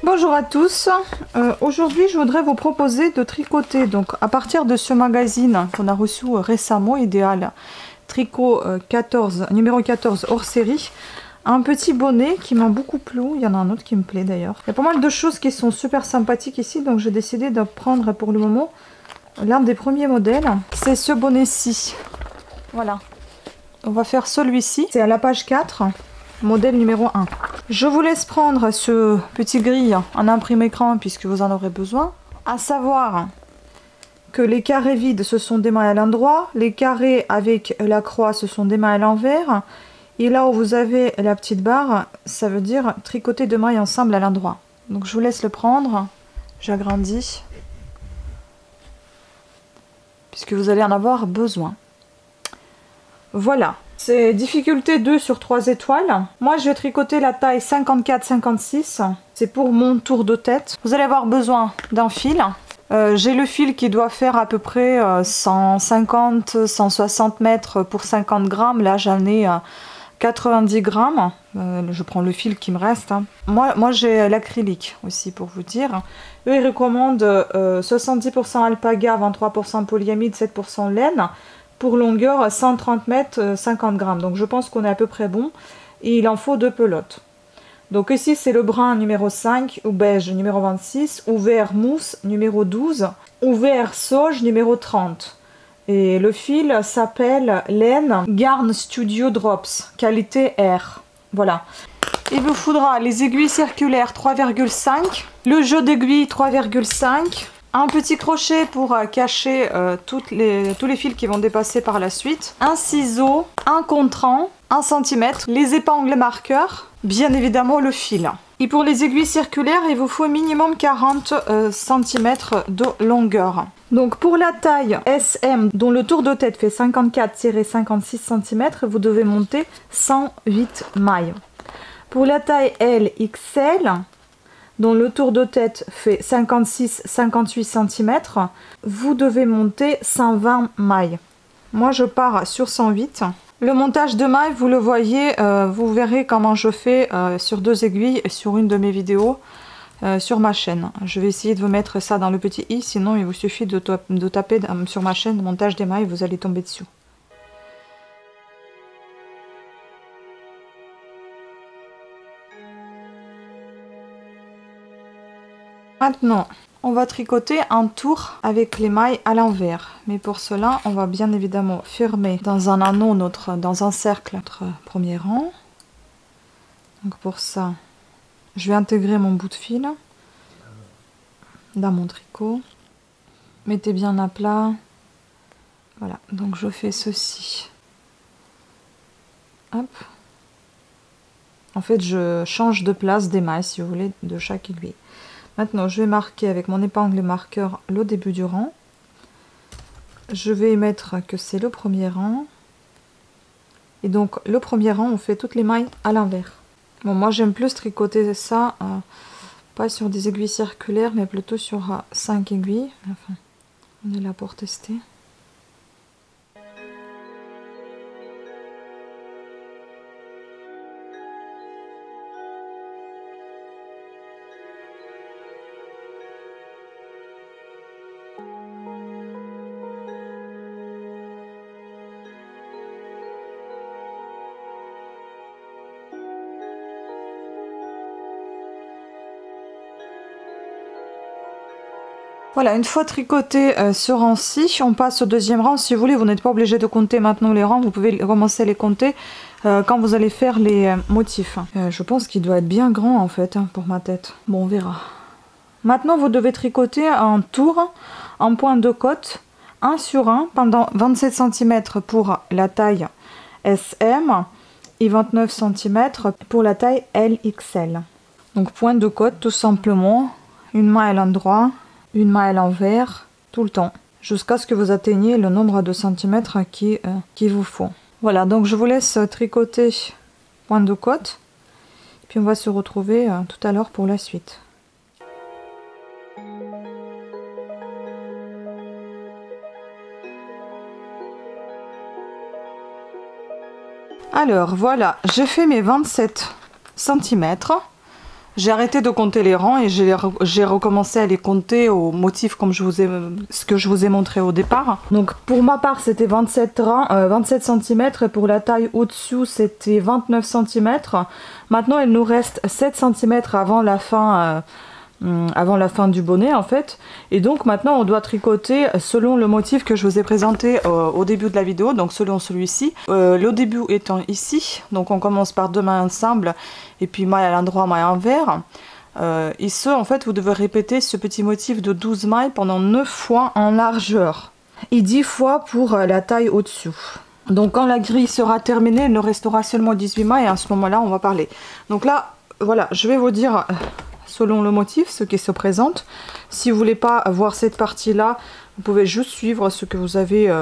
Bonjour à tous, aujourd'hui je voudrais vous proposer de tricoter donc à partir de ce magazine qu'on a reçu récemment, Idéal Tricot 14, numéro 14 hors série, un petit bonnet qui m'a beaucoup plu. Il y en a un autre qui me plaît d'ailleurs. Il y a pas mal de choses qui sont super sympathiques ici, donc j'ai décidé de prendre pour le moment l'un des premiers modèles. C'est ce bonnet-ci, voilà. On va faire celui-ci, c'est à la page 4. Modèle numéro 1. Je vous laisse prendre ce petit grille en imprimé écran puisque vous en aurez besoin. À savoir que les carrés vides ce sont des mailles à l'endroit, les carrés avec la croix ce sont des mailles à l'envers. Et là où vous avez la petite barre, ça veut dire tricoter deux mailles ensemble à l'endroit. Donc je vous laisse le prendre. J'agrandis. Puisque vous allez en avoir besoin. Voilà. C'est difficulté 2 sur 3 étoiles. Moi, je vais tricoter la taille 54-56. C'est pour mon tour de tête. Vous allez avoir besoin d'un fil. J'ai le fil qui doit faire à peu près 150-160 mètres pour 50 grammes. Là, j'en ai 90 grammes. Je prends le fil qui me reste. Hein. Moi j'ai l'acrylique aussi pour vous dire. Eux, ils recommandent 70% alpaga, 23% polyamide, 7% laine. Pour longueur 130 mètres, 50 grammes. Donc je pense qu'on est à peu près bon. Et il en faut 2 pelotes. Donc ici c'est le brun numéro 5, ou beige numéro 26, ou vert mousse numéro 12, ou vert sauge numéro 30. Et le fil s'appelle laine Garn Studio Drops, qualité R. Voilà. Il vous faudra les aiguilles circulaires 3,5, le jeu d'aiguilles 3,5, un petit crochet pour cacher tous les fils qui vont dépasser par la suite, un ciseau, un contrant, 1 cm, les épingles marqueurs, bien évidemment le fil. Et pour les aiguilles circulaires, il vous faut minimum 40 cm de longueur. Donc pour la taille SM, dont le tour de tête fait 54-56 cm, vous devez monter 108 mailles. Pour la taille LXL, dont le tour de tête fait 56-58 cm, vous devez monter 120 mailles. Moi je pars sur 108. Le montage de mailles, vous le voyez, vous verrez comment je fais sur 2 aiguilles et sur une de mes vidéos sur ma chaîne. Je vais essayer de vous mettre ça dans le petit i, sinon il vous suffit de taper sur ma chaîne montage des mailles, vous allez tomber dessus. Maintenant, on va tricoter un tour avec les mailles à l'envers. Mais pour cela, on va bien évidemment fermer dans un anneau, dans un cercle, notre premier rang. Donc pour ça, je vais intégrer mon bout de fil dans mon tricot. Mettez bien à plat. Voilà, donc je fais ceci. Hop. En fait, je change de place des mailles, si vous voulez, de chaque aiguille. Maintenant, je vais marquer avec mon épingle marqueur le début du rang. Je vais mettre que c'est le premier rang. Et donc, le premier rang, on fait toutes les mailles à l'envers. Bon, moi, j'aime plus tricoter ça, pas sur des aiguilles circulaires, mais plutôt sur 5 aiguilles. Enfin, on est là pour tester. Voilà, une fois tricoté ce rang-ci, on passe au deuxième rang. Si vous voulez, vous n'êtes pas obligé de compter maintenant les rangs, vous pouvez commencer à les compter quand vous allez faire les motifs. Je pense qu'il doit être bien grand en fait, hein, pour ma tête. Bon, on verra. Maintenant, vous devez tricoter un tour en point de côte, 1 sur 1, pendant 27 cm pour la taille SM et 29 cm pour la taille LXL. Donc point de côte tout simplement, une maille à l'endroit, une maille à l'envers, tout le temps, jusqu'à ce que vous atteigniez le nombre de centimètres qu'il vous faut. Voilà, donc je vous laisse tricoter point de côte, puis on va se retrouver tout à l'heure pour la suite. Alors voilà, j'ai fait mes 27 cm. J'ai arrêté de compter les rangs et j'ai recommencé à les compter au motif comme ce que je vous ai montré au départ. Donc pour ma part c'était 27 cm et pour la taille au-dessus c'était 29 cm. Maintenant il nous reste 7 cm avant la fin du bonnet en fait, et donc maintenant on doit tricoter selon le motif que je vous ai présenté au début de la vidéo, donc selon celui-ci, le début étant ici. Donc on commence par 2 mailles ensemble et puis maille à l'endroit, maille envers, et ce en fait vous devez répéter ce petit motif de 12 mailles pendant 9 fois en largeur et 10 fois pour la taille au-dessus. Donc quand la grille sera terminée, il nous restera seulement 18 mailles et à ce moment là on va parler. Donc là voilà, je vais vous dire selon le motif, ce qui se présente. Si vous voulez pas voir cette partie-là, vous pouvez juste suivre ce que vous avez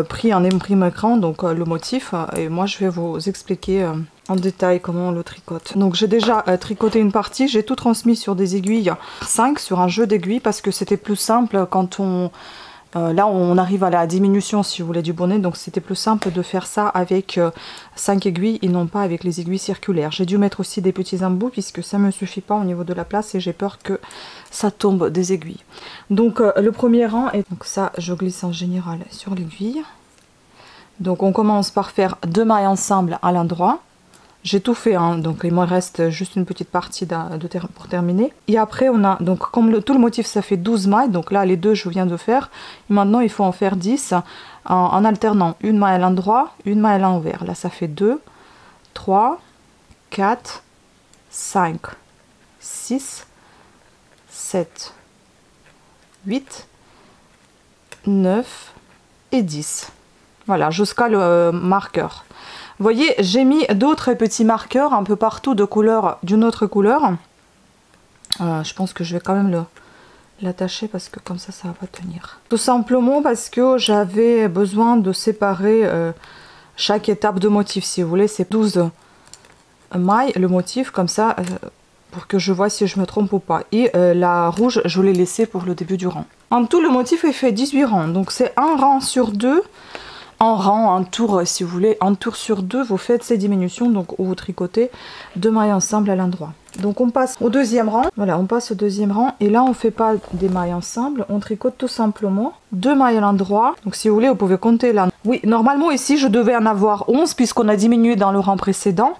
pris en imprime écran, donc le motif. Et moi, je vais vous expliquer en détail comment on le tricote. Donc j'ai déjà tricoté une partie, j'ai tout transmis sur des aiguilles 5, sur un jeu d'aiguilles, parce que c'était plus simple quand on... là on arrive à la diminution si vous voulez du bonnet, donc c'était plus simple de faire ça avec 5 aiguilles et non pas avec les aiguilles circulaires. J'ai dû mettre aussi des petits embouts puisque ça ne me suffit pas au niveau de la place et j'ai peur que ça tombe des aiguilles. Donc le premier rang, et donc ça je glisse en général sur l'aiguille. Donc on commence par faire 2 mailles ensemble à l'endroit. J'ai tout fait, hein, donc il me reste juste une petite partie pour terminer. Et après on a, donc comme tout le motif ça fait 12 mailles, donc là les deux je viens de faire. Et maintenant il faut en faire 10 en alternant une maille à l'endroit, une maille à l'envers. Là ça fait 2, 3, 4, 5, 6, 7, 8, 9 et 10. Voilà, jusqu'à le marqueur. Vous voyez, j'ai mis d'autres petits marqueurs un peu partout de couleur, d'une autre couleur. Je pense que je vais quand même l'attacher parce que comme ça va pas tenir. Tout simplement parce que j'avais besoin de séparer chaque étape de motif. Si vous voulez, c'est 12 mailles le motif, comme ça, pour que je vois si je me trompe ou pas. Et la rouge, je l'ai laissée pour le début du rang. En tout, le motif est fait 18 rangs. Donc c'est un rang sur 2. En rang, un tour si vous voulez, un tour sur 2, vous faites ces diminutions, donc où vous tricotez 2 mailles ensemble à l'endroit. Donc on passe au deuxième rang, voilà, on passe au deuxième rang, et là on fait pas des mailles ensemble, on tricote tout simplement 2 mailles à l'endroit. Donc si vous voulez, vous pouvez compter là. Oui, normalement ici je devais en avoir 11 puisqu'on a diminué dans le rang précédent,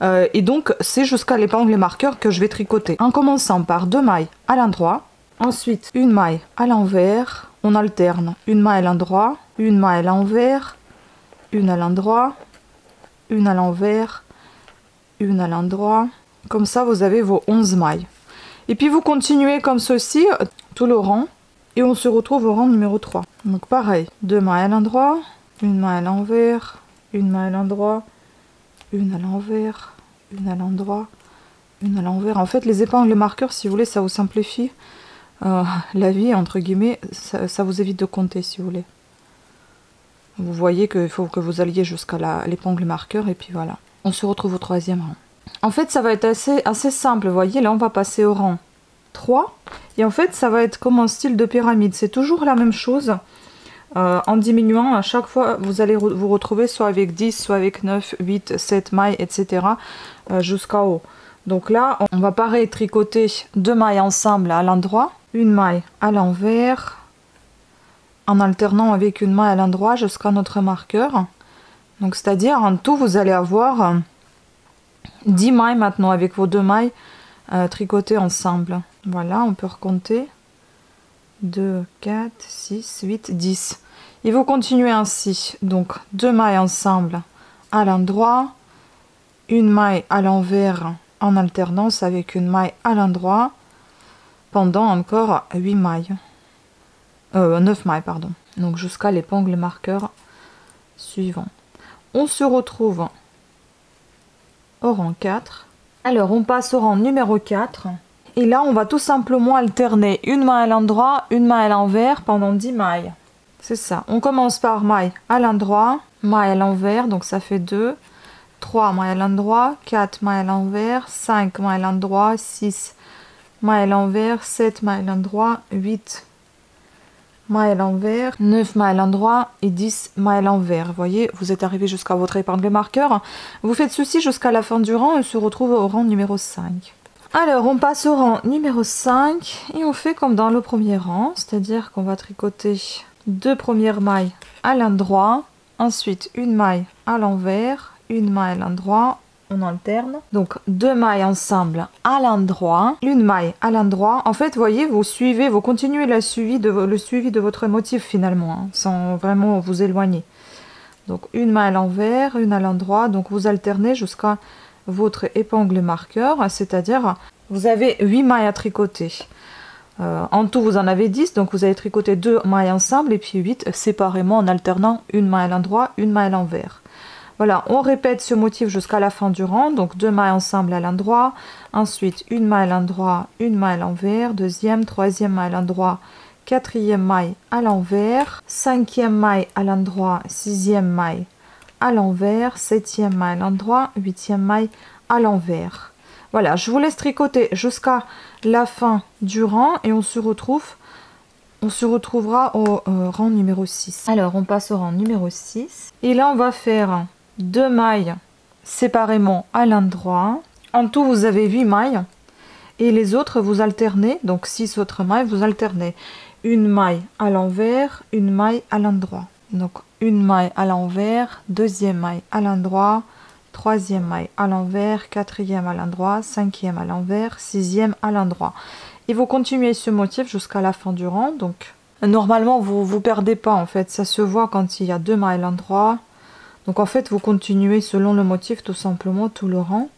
et donc c'est jusqu'à l'épingle marqueur que je vais tricoter. En commençant par 2 mailles à l'endroit, ensuite une maille à l'envers, on alterne une maille à l'endroit, une maille à l'envers, une à l'endroit, une à l'envers, une à l'endroit. Comme ça, vous avez vos 11 mailles. Et puis, vous continuez comme ceci, tout le rang. Et on se retrouve au rang numéro 3. Donc, pareil, 2 mailles à l'endroit, une maille à l'envers, une maille à l'endroit, une à l'envers, une à l'endroit, une à l'envers. En fait, les épingles marqueurs, si vous voulez, ça vous simplifie la vie, entre guillemets. Ça vous évite de compter, si vous voulez. Vous voyez qu'il faut que vous alliez jusqu'à l'épingle marqueur et puis voilà. On se retrouve au troisième rang. En fait, ça va être assez simple. Vous voyez, là, on va passer au rang 3. Et en fait, ça va être comme un style de pyramide. C'est toujours la même chose. En diminuant, à chaque fois, vous allez vous retrouver soit avec 10, soit avec 9, 8, 7 mailles, etc. Jusqu'à haut. Donc là, on va pareil tricoter 2 mailles ensemble à l'endroit, une maille à l'envers, en alternant avec une maille à l'endroit jusqu'à notre marqueur. Donc c'est-à-dire en tout vous allez avoir 10 mailles maintenant avec vos 2 mailles tricotées ensemble. Voilà, on peut recompter 2, 4, 6, 8, 10. Et vous continuez ainsi. Donc 2 mailles ensemble à l'endroit, une maille à l'envers en alternance avec une maille à l'endroit pendant encore 8 mailles. 9 mailles, pardon. Donc jusqu'à l'épingle marqueur suivant. On se retrouve au rang 4. Alors, on passe au rang numéro 4. Et là, on va tout simplement alterner une maille à l'endroit, une maille à l'envers pendant 10 mailles. C'est ça. On commence par maille à l'endroit, maille à l'envers, donc ça fait 2. 3 mailles à l'endroit, 4 mailles à l'envers, 5 mailles à l'endroit, 6 mailles à l'envers, 7 mailles à l'endroit, 8 mailles à l'envers, 9 mailles à l'endroit et 10 mailles à l'envers. Vous voyez, vous êtes arrivé jusqu'à votre épingle marqueur. Vous faites ceci jusqu'à la fin du rang et se retrouve au rang numéro 5. Alors on passe au rang numéro 5 et on fait comme dans le premier rang, c'est-à-dire qu'on va tricoter 2 premières mailles à l'endroit, ensuite une maille à l'envers, une maille à l'endroit, on alterne. Donc 2 mailles ensemble à l'endroit, une maille à l'endroit. En fait, vous voyez, vous suivez, vous continuez le suivi de votre motif finalement, hein, sans vraiment vous éloigner. Donc une maille à l'envers, une à l'endroit, donc vous alternez jusqu'à votre épingle marqueur, c'est-à-dire vous avez 8 mailles à tricoter. En tout, vous en avez 10, donc vous allez tricoter 2 mailles ensemble et puis 8 séparément en alternant une maille à l'endroit, une maille à l'envers. Voilà, on répète ce motif jusqu'à la fin du rang, donc 2 mailles ensemble à l'endroit, ensuite une maille à l'endroit, une maille à l'envers, deuxième, troisième maille à l'endroit, quatrième maille à l'envers, cinquième maille à l'endroit, sixième maille à l'envers, septième maille à l'endroit, huitième maille à l'envers. Voilà, je vous laisse tricoter jusqu'à la fin du rang et on se retrouvera au rang numéro 6. Alors, on passe au rang numéro 6. Et là, on va faire 2 mailles séparément à l'endroit. En tout, vous avez 8 mailles. Et les autres, vous alternez. Donc, 6 autres mailles, vous alternez. Une maille à l'envers, une maille à l'endroit. Donc, une maille à l'envers, deuxième maille à l'endroit, troisième maille à l'envers, quatrième à l'endroit, cinquième à l'envers, sixième à l'endroit. Et vous continuez ce motif jusqu'à la fin du rang. Donc normalement vous perdez pas en fait, ça se voit quand il y a 2 mailles à l'endroit. Donc en fait vous continuez selon le motif tout simplement tout le rang.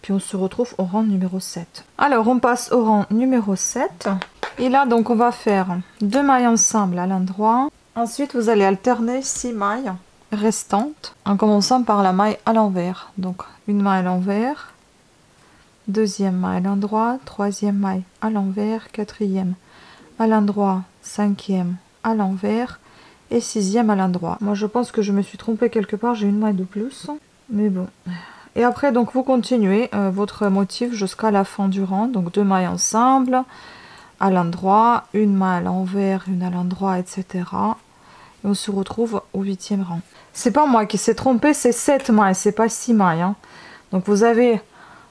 Puis on se retrouve au rang numéro 7. Alors on passe au rang numéro 7. Et là donc on va faire 2 mailles ensemble à l'endroit. Ensuite vous allez alterner 6 mailles restantes en commençant par la maille à l'envers. Donc une maille à l'envers, deuxième maille à l'endroit, troisième maille à l'envers, quatrième à l'endroit, cinquième à l'envers et sixième à l'endroit. Moi je pense que je me suis trompée quelque part, j'ai une maille de plus, mais bon. Et après donc vous continuez votre motif jusqu'à la fin du rang, donc 2 mailles ensemble à l'endroit, une maille à l'envers, une à l'endroit, etc. Et on se retrouve au 8e rang. C'est pas moi qui s'est trompé, c'est 7 mailles, c'est pas 6 mailles. Hein. Donc vous avez,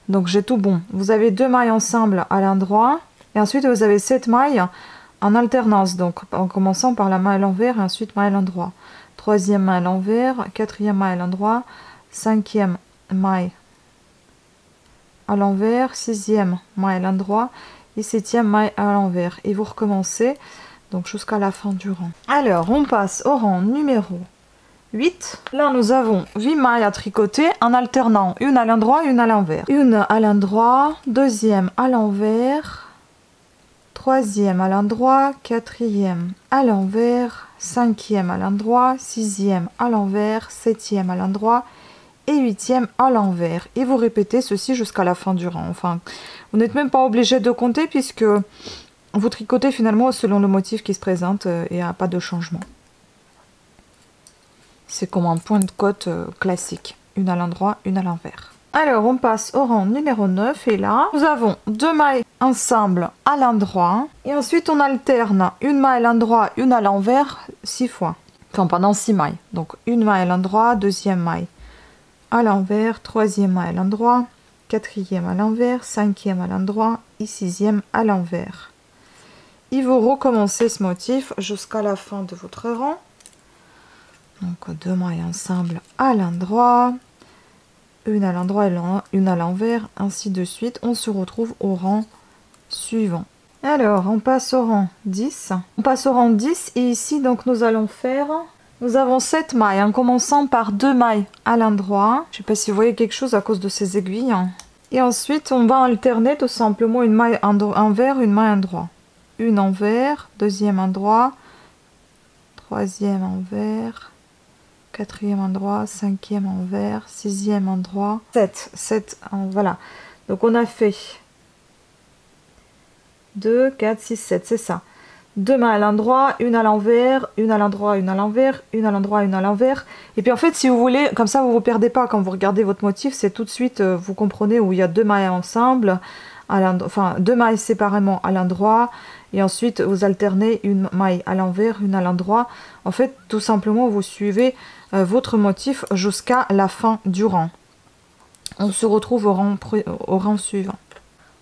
donc j'ai tout bon. Vous avez 2 mailles ensemble à l'endroit et ensuite vous avez 7 mailles en alternance. Donc en commençant par la maille à l'envers et ensuite maille à l'endroit. Troisième maille à l'envers, quatrième maille à l'endroit, cinquième maille à l'envers, sixième maille à l'endroit et septième maille à l'envers. Et vous recommencez donc jusqu'à la fin du rang. Alors on passe au rang numéro 8. Là nous avons 8 mailles à tricoter en alternant une à l'endroit et une à l'envers. Une à l'endroit, deuxième à l'envers, troisième à l'endroit, quatrième à l'envers, cinquième à l'endroit, sixième à l'envers, septième à l'endroit et huitième à l'envers. Et vous répétez ceci jusqu'à la fin du rang. Enfin, vous n'êtes même pas obligé de compter puisque vous tricotez finalement selon le motif qui se présente et il n'y a pas de changement. C'est comme un point de côte classique. Une à l'endroit, une à l'envers. Alors, on passe au rang numéro 9. Et là, nous avons 2 mailles ensemble à l'endroit. Et ensuite, on alterne une maille à l'endroit, une à l'envers 6 fois. Enfin, pendant 6 mailles. Donc, une maille à l'endroit, deuxième maille à l'envers, troisième maille à l'endroit, quatrième à l'envers, cinquième à l'endroit et sixième à l'envers. Et vous recommencez ce motif jusqu'à la fin de votre rang. Donc 2 mailles ensemble à l'endroit, une à l'endroit et une à l'envers, ainsi de suite. On se retrouve au rang suivant. Alors on passe au rang 10. On passe au rang 10 et ici donc nous allons faire, nous avons 7 mailles en commençant par 2 mailles à l'endroit. Je ne sais pas si vous voyez quelque chose à cause de ces aiguilles. Et ensuite on va alterner tout simplement une maille envers, une maille endroit. Une envers, deuxième endroit, troisième envers, quatrième endroit, cinquième envers, sixième endroit, 7, voilà. Donc on a fait 2, 4, 6, 7, c'est ça. 2 mailles à l'endroit, une à l'envers, une à l'endroit, une à l'envers, une à l'endroit, une à l'envers. Et puis en fait, si vous voulez, comme ça vous ne vous perdez pas quand vous regardez votre motif, c'est tout de suite, vous comprenez où il y a 2 mailles ensemble, enfin 2 mailles séparément à l'endroit, et ensuite vous alternez une maille à l'envers, une à l'endroit. En fait, tout simplement, vous suivez votre motif jusqu'à la fin du rang. On se retrouve au rang suivant.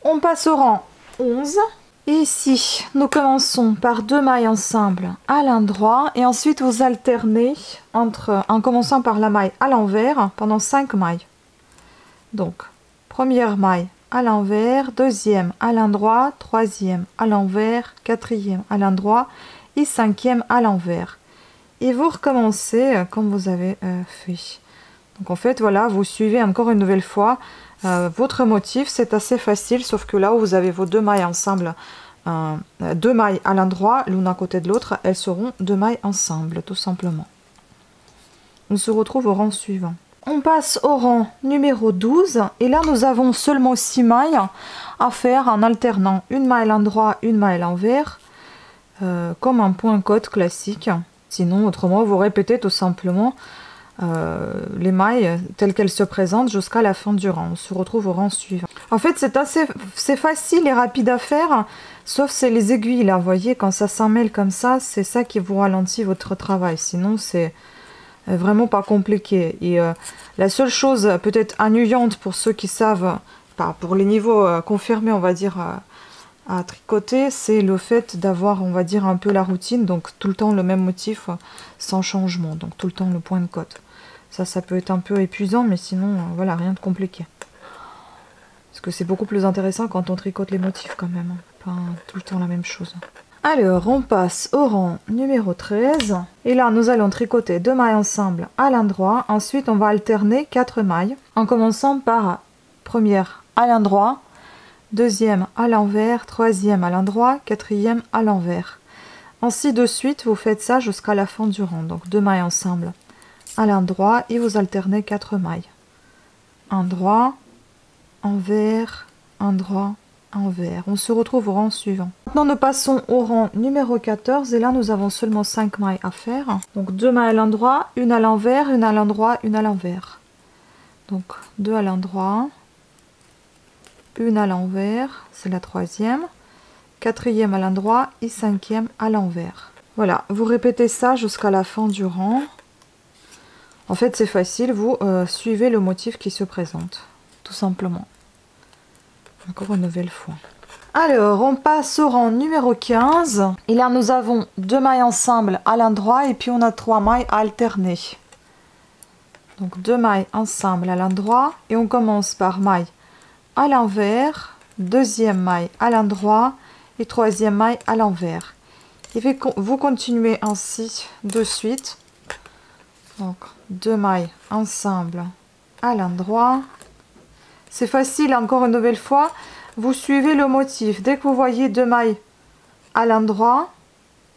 On passe au rang 11. Et ici, nous commençons par 2 mailles ensemble à l'endroit et ensuite vous alternez en commençant par la maille à l'envers pendant 5 mailles. Donc, première maille à l'envers, deuxième à l'endroit, troisième à l'envers, quatrième à l'endroit et cinquième à l'envers. Et vous recommencez comme vous avez fait. Donc en fait, voilà, vous suivez encore une nouvelle fois votre motif. C'est assez facile, sauf que là où vous avez vos 2 mailles ensemble, 2 mailles à l'endroit, l'une à côté de l'autre, elles seront 2 mailles ensemble, tout simplement. On se retrouve au rang suivant. On passe au rang numéro 12, et là nous avons seulement 6 mailles à faire en alternant une maille à l'endroit, une maille à l'envers, comme un point côte classique. Sinon, autrement, vous répétez tout simplement les mailles telles qu'elles se présentent jusqu'à la fin du rang. On se retrouve au rang suivant. En fait, c'est facile et rapide à faire, sauf c'est les aiguilles là, vous voyez, quand ça s'emmêle comme ça, c'est ça qui vous ralentit votre travail. Sinon, c'est vraiment pas compliqué. Et la seule chose peut-être ennuyante pour ceux qui savent, pour les niveaux confirmés, on va dire, à tricoter, c'est le fait d'avoir, on va dire, un peu la routine, donc tout le temps le même motif sans changement, donc tout le temps le point de côte. Ça peut être un peu épuisant, mais sinon, voilà, rien de compliqué. Parce que c'est beaucoup plus intéressant quand on tricote les motifs quand même, pas tout le temps la même chose. Alors, on passe au rang numéro 13. Et là, nous allons tricoter 2 mailles ensemble à l'endroit. Ensuite, on va alterner 4 mailles, en commençant par première à l'endroit, deuxième à l'envers, troisième à l'endroit, quatrième à l'envers. Ainsi de suite, vous faites ça jusqu'à la fin du rang. Donc 2 mailles ensemble à l'endroit et vous alternez 4 mailles. Endroit, envers, endroit, envers. On se retrouve au rang suivant. Maintenant, nous passons au rang numéro 14 et là, nous avons seulement 5 mailles à faire. Donc 2 mailles à l'endroit, une à l'envers, une à l'endroit, une à l'envers. Donc 2 à l'endroit, une à l'envers, c'est la troisième, quatrième à l'endroit et cinquième à l'envers. Voilà, vous répétez ça jusqu'à la fin du rang. En fait, c'est facile, vous suivez le motif qui se présente, tout simplement. Encore une nouvelle fois. Alors, on passe au rang numéro 15. Et là, nous avons 2 mailles ensemble à l'endroit et puis on a 3 mailles à alterner. Donc 2 mailles ensemble à l'endroit et on commence par maille à l'envers, deuxième maille à l'endroit et troisième maille à l'envers. Et vous continuez ainsi de suite. Donc 2 mailles ensemble à l'endroit. C'est facile, encore une nouvelle fois. Vous suivez le motif. Dès que vous voyez 2 mailles à l'endroit,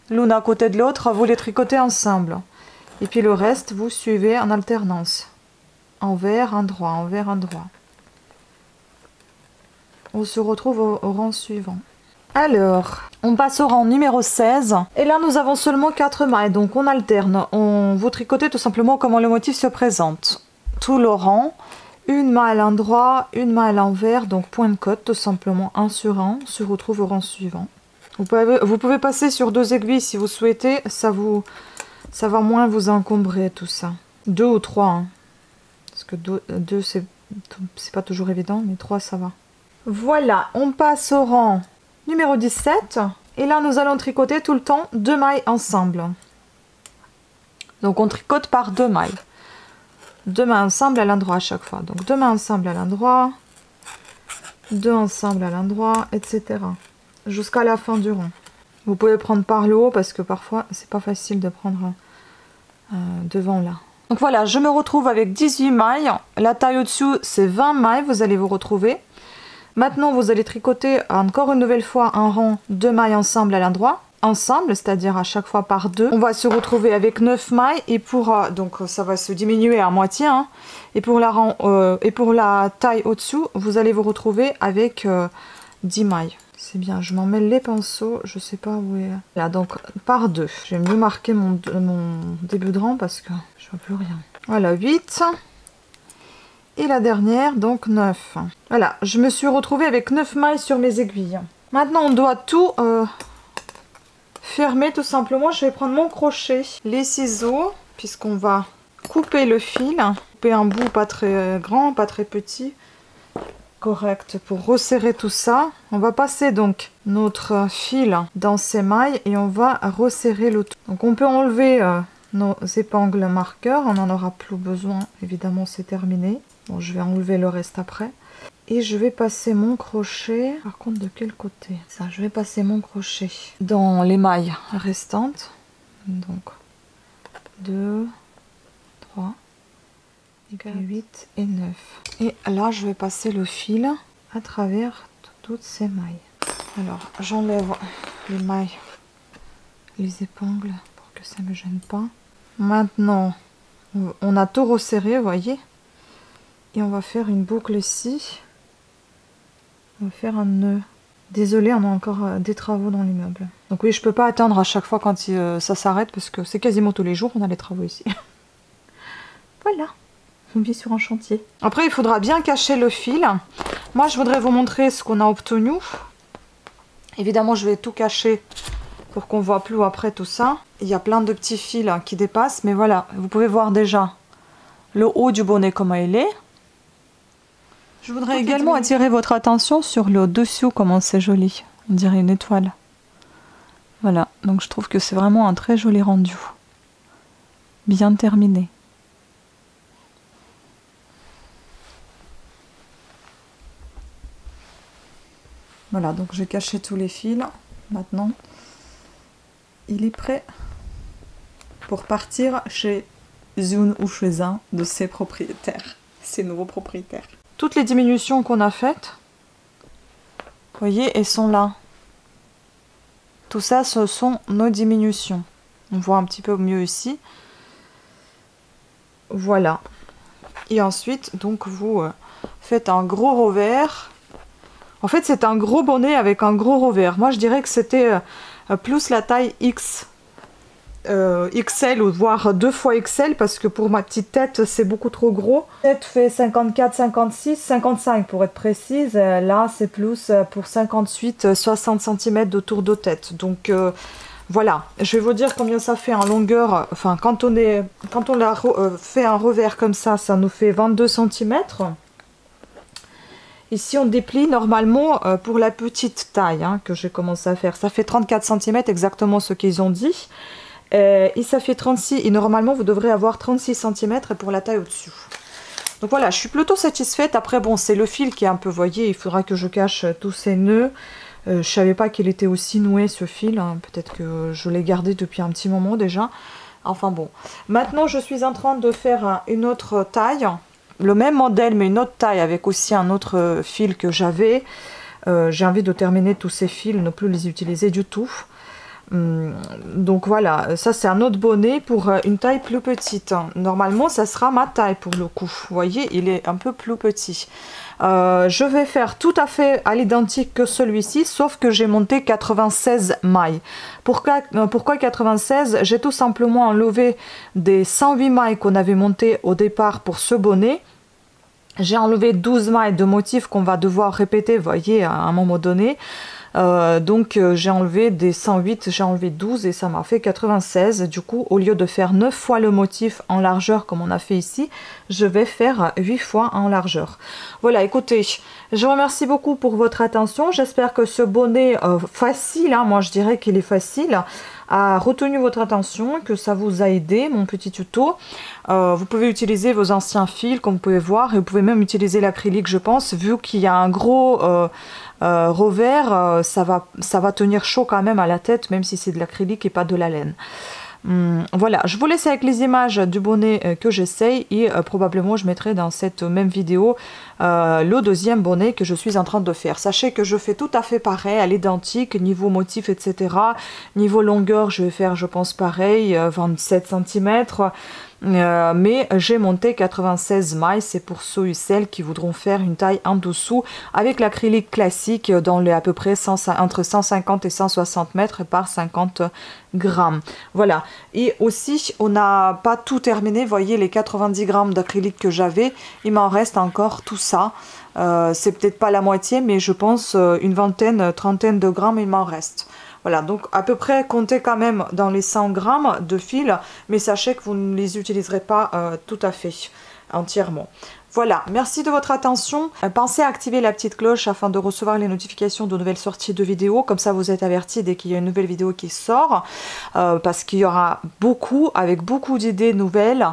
l'une à côté de l'autre, vous les tricotez ensemble. Et puis le reste, vous suivez en alternance. Envers, endroit, envers, endroit. On se retrouve au rang suivant. Alors, on passe au rang numéro 16. Et là, nous avons seulement 4 mailles. Donc, on alterne. Vous tricotez tout simplement comment le motif se présente. Tout le rang. Une maille à l'endroit, une maille à l'envers. Donc, point de côte, tout simplement. 1 sur 1. On se retrouve au rang suivant. Vous pouvez passer sur 2 aiguilles si vous souhaitez. Ça va moins vous encombrer, tout ça. 2 ou 3. Hein. Parce que 2 c'est pas toujours évident. Mais 3, ça va. Voilà, on passe au rang numéro 17. Et là, nous allons tricoter tout le temps 2 mailles ensemble. Donc, on tricote par 2 mailles. 2 mailles ensemble à l'endroit à chaque fois. Donc, 2 mailles ensemble à l'endroit, 2 ensemble à l'endroit, etc. Jusqu'à la fin du rang. Vous pouvez prendre par le haut parce que parfois, c'est pas facile de prendre devant là. Donc, voilà, je me retrouve avec 18 mailles. La taille au-dessous, c'est 20 mailles. Vous allez vous retrouver. Maintenant, vous allez tricoter encore une nouvelle fois un rang 2 mailles ensemble à l'endroit. Ensemble, c'est-à-dire à chaque fois par 2. On va se retrouver avec 9 mailles et donc ça va se diminuer à moitié. Hein. Et pour la taille au-dessous, vous allez vous retrouver avec 10 mailles. C'est bien, je m'en mêle les pinceaux, je sais pas où est... Là, donc par 2. Je vais mieux marquer mon début de rang parce que je vois plus rien. Voilà, 8. Et la dernière, donc 9. Voilà, je me suis retrouvée avec 9 mailles sur mes aiguilles. Maintenant, on doit tout fermer tout simplement. Je vais prendre mon crochet, les ciseaux, puisqu'on va couper le fil. Couper un bout pas très grand, pas très petit. correct pour resserrer tout ça. On va passer donc notre fil dans ces mailles et on va resserrer le tout. Donc on peut enlever nos épingles marqueurs, on n'en aura plus besoin, évidemment c'est terminé. Bon, je vais enlever le reste après. Et je vais passer mon crochet, par contre de quel côté? Ça, je vais passer mon crochet dans les mailles restantes. Donc 2, 3, 4, 8 et 9. Et là, je vais passer le fil à travers toutes ces mailles. Alors, j'enlève les mailles, les épingles pour que ça ne me gêne pas. Maintenant, on a tout resserré, vous voyez. Et on va faire une boucle ici. On va faire un nœud. Désolée, on a encore des travaux dans l'immeuble. Donc oui, je peux pas attendre à chaque fois quand ça s'arrête parce que c'est quasiment tous les jours on a les travaux ici. Voilà, on vit sur un chantier. Après, il faudra bien cacher le fil. Moi, je voudrais vous montrer ce qu'on a obtenu. Évidemment, je vais tout cacher pour qu'on voit plus après tout ça. Il y a plein de petits fils qui dépassent, mais voilà, vous pouvez voir déjà le haut du bonnet comment il est. Je voudrais également attirer votre attention sur le dessus, comment c'est joli. On dirait une étoile. Voilà, donc je trouve que c'est vraiment un très joli rendu. Bien terminé. Voilà, donc j'ai caché tous les fils. Maintenant, il est prêt pour partir chez une ou chez un de ses propriétaires, ses nouveaux propriétaires. Toutes les diminutions qu'on a faites, vous voyez, elles sont là. Tout ça, ce sont nos diminutions. On voit un petit peu mieux ici. Voilà. Et ensuite, donc, vous faites un gros revers. En fait, c'est un gros bonnet avec un gros revers. Moi, je dirais que c'était plus la taille X. XL ou voire 2 fois XL parce que pour ma petite tête c'est beaucoup trop gros. La tête fait 54, 56, 55 pour être précise. Là c'est plus pour 58, 60 cm de tour de tête. Donc voilà, je vais vous dire combien ça fait en longueur. Enfin quand on a fait un revers comme ça, ça nous fait 22 cm. Ici on déplie normalement pour la petite taille que j'ai commencé à faire. Ça fait 34 cm exactement ce qu'ils ont dit. Et ça fait 36 et normalement vous devrez avoir 36 cm pour la taille au-dessus. Donc voilà, je suis plutôt satisfaite. Après bon, c'est le fil qui est un peu, voyez, il faudra que je cache tous ces nœuds. Je savais pas qu'il était aussi noué ce fil, peut-être que je l'ai gardé depuis un petit moment déjà. Enfin bon, maintenant je suis en train de faire une autre taille, le même modèle mais une autre taille avec aussi un autre fil que j'avais. J'ai envie de terminer tous ces fils, ne plus les utiliser du tout. Donc voilà, ça c'est un autre bonnet pour une taille plus petite. Normalement ça sera ma taille pour le coup. Vous voyez, il est un peu plus petit. Je vais faire tout à fait à l'identique que celui-ci, sauf que j'ai monté 96 mailles. Pourquoi 96? J'ai tout simplement enlevé des 108 mailles qu'on avait montées au départ pour ce bonnet. J'ai enlevé 12 mailles de motifs qu'on va devoir répéter, vous voyez, à un moment donné. Donc j'ai enlevé des 108, j'ai enlevé 12 et ça m'a fait 96. Du coup, au lieu de faire 9 fois le motif en largeur comme on a fait ici, je vais faire 8 fois en largeur. Voilà, écoutez, je vous remercie beaucoup pour votre attention. J'espère que ce bonnet facile, moi je dirais qu'il est facile, a retenu votre attention, que ça vous a aidé, mon petit tuto. Vous pouvez utiliser vos anciens fils, comme vous pouvez voir, et vous pouvez même utiliser l'acrylique, je pense, vu qu'il y a un gros revers, ça va tenir chaud quand même à la tête, même si c'est de l'acrylique et pas de la laine. Voilà, je vous laisse avec les images du bonnet que j'essaye et probablement je mettrai dans cette même vidéo le deuxième bonnet que je suis en train de faire. Sachez que je fais tout à fait pareil à l'identique, niveau motif, etc. Niveau longueur, je vais faire, je pense, pareil, 27 cm. Mais j'ai monté 96 mailles, c'est pour ceux et celles qui voudront faire une taille en dessous avec l'acrylique classique dans les à peu près entre 150 et 160 mètres par 50 grammes. Voilà, et aussi on n'a pas tout terminé, vous voyez les 90 grammes d'acrylique que j'avais, il m'en reste encore tout ça. C'est peut-être pas la moitié, mais je pense une vingtaine, trentaine de grammes il m'en reste. Voilà, donc à peu près comptez quand même dans les 100 grammes de fil, mais sachez que vous ne les utiliserez pas tout à fait entièrement. Voilà, merci de votre attention. Pensez à activer la petite cloche afin de recevoir les notifications de nouvelles sorties de vidéos. Comme ça, vous êtes avertis dès qu'il y a une nouvelle vidéo qui sort. Parce qu'il y aura avec beaucoup d'idées nouvelles.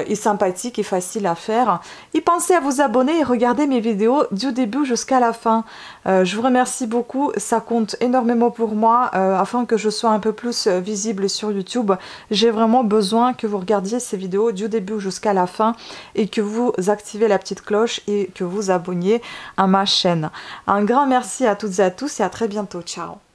Et sympathique et facile à faire. Et pensez à vous abonner et regarder mes vidéos du début jusqu'à la fin. Je vous remercie beaucoup, ça compte énormément pour moi afin que je sois un peu plus visible sur YouTube. J'ai vraiment besoin que vous regardiez ces vidéos du début jusqu'à la fin et que vous activez la petite cloche et que vous abonniez à ma chaîne. Un grand merci à toutes et à tous et à très bientôt. Ciao!